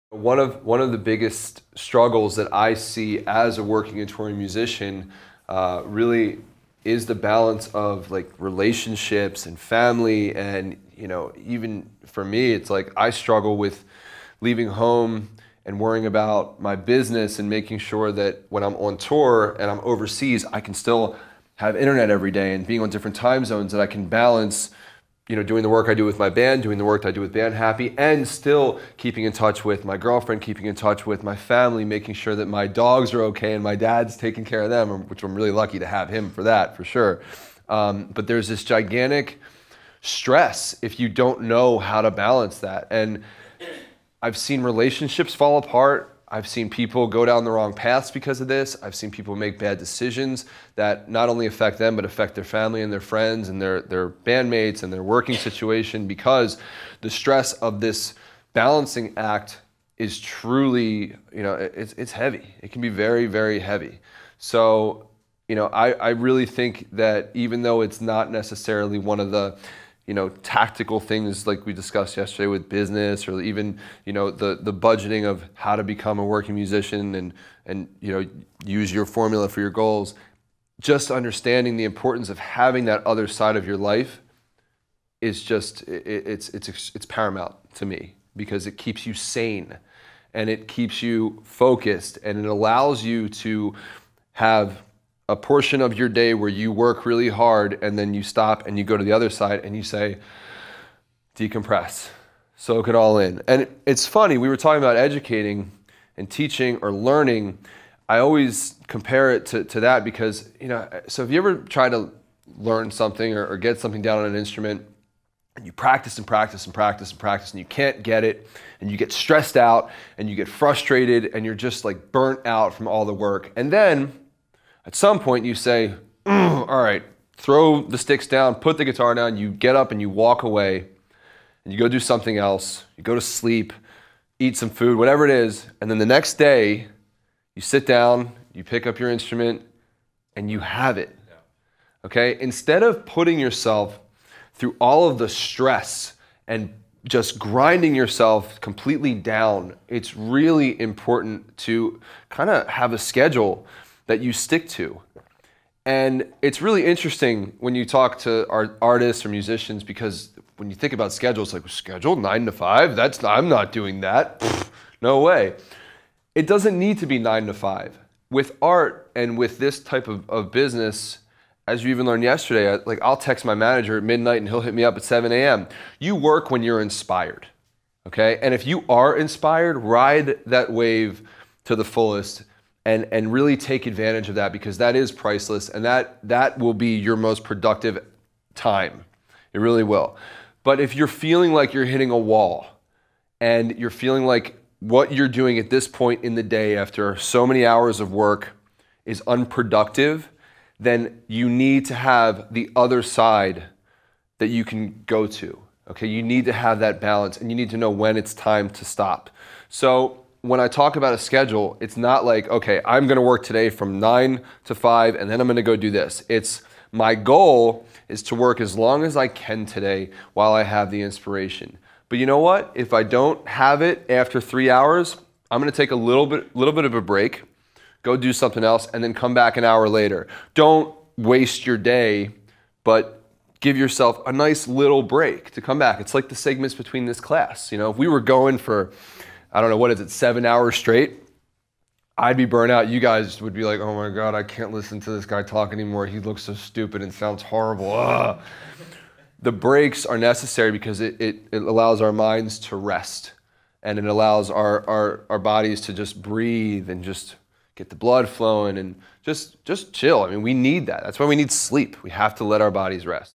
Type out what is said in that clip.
One of the biggest struggles that I see as a working and touring musician really is the balance of like relationships and family, and even for me it's like I struggle with leaving home and worrying about my business and making sure that when I'm on tour and I'm overseas I can still have internet every day, and being on different time zones, that I can balance doing the work I do with my band, doing the work I do with Band Happy, and still keeping in touch with my girlfriend, keeping in touch with my family, making sure that my dogs are okay and my dad's taking care of them, which I'm really lucky to have him for that, for sure. But there's this gigantic stress if you don't know how to balance that. And I've seen relationships fall apart. I've seen people go down the wrong paths because of this. I've seen people make bad decisions that not only affect them, but affect their family and their friends and their bandmates and their working situation, because the stress of this balancing act is truly, it's heavy. It can be very, very heavy. So, I really think that even though it's not necessarily one of the tactical things like we discussed yesterday with business, or even, the budgeting of how to become a working musician and use your formula for your goals, just understanding the importance of having that other side of your life is just, it's paramount to me, because it keeps you sane and it keeps you focused, and it allows you to have a portion of your day where you work really hard and then you stop and you go to the other side and you say, decompress, soak it all in. And it's funny, we were talking about educating and teaching or learning. I always compare it to that because, so if you ever try to learn something or get something down on an instrument, and you practice and practice and practice and practice and you can't get it, and you get stressed out and you get frustrated and you're just like burnt out from all the work. And then at some point you say, all right, throw the sticks down, put the guitar down, you get up and you walk away and you go do something else. You go to sleep, eat some food, whatever it is. And then the next day you sit down, you pick up your instrument and you have it. Okay? Instead of putting yourself through all of the stress and just grinding yourself completely down, it's really important to kind of have a schedule that you stick to. And it's really interesting when you talk to artists or musicians, because when you think about schedules, like schedule 9 to 5, I'm not doing that. Pfft, no way. It doesn't need to be 9 to 5. With art and with this type of business, as you even learned yesterday, like I'll text my manager at midnight and he'll hit me up at 7 a.m. You work when you're inspired, okay? And if you are inspired, ride that wave to the fullest and really take advantage of that, because that is priceless, and that will be your most productive time. It really will. But if you're feeling like you're hitting a wall and you're feeling like what you're doing at this point in the day after so many hours of work is unproductive, then you need to have the other side that you can go to. Okay, you need to have that balance, and you need to know when it's time to stop. So when I talk about a schedule, it's not like, okay, I'm gonna work today from 9 to 5 and then I'm gonna go do this. It's my goal is to work as long as I can today while I have the inspiration. But you know what? If I don't have it after 3 hours, I'm gonna take a little bit of a break, go do something else, and then come back an hour later. Don't waste your day, but give yourself a nice little break to come back. It's like the segments between this class. If we were going for, I don't know, what is it, 7 hours straight, I'd be burnt out. You guys would be like, oh my God, I can't listen to this guy talk anymore. He looks so stupid and sounds horrible. Ugh. The breaks are necessary because it allows our minds to rest, and it allows our bodies to just breathe and just get the blood flowing and just chill. I mean, we need that. That's why we need sleep. We have to let our bodies rest.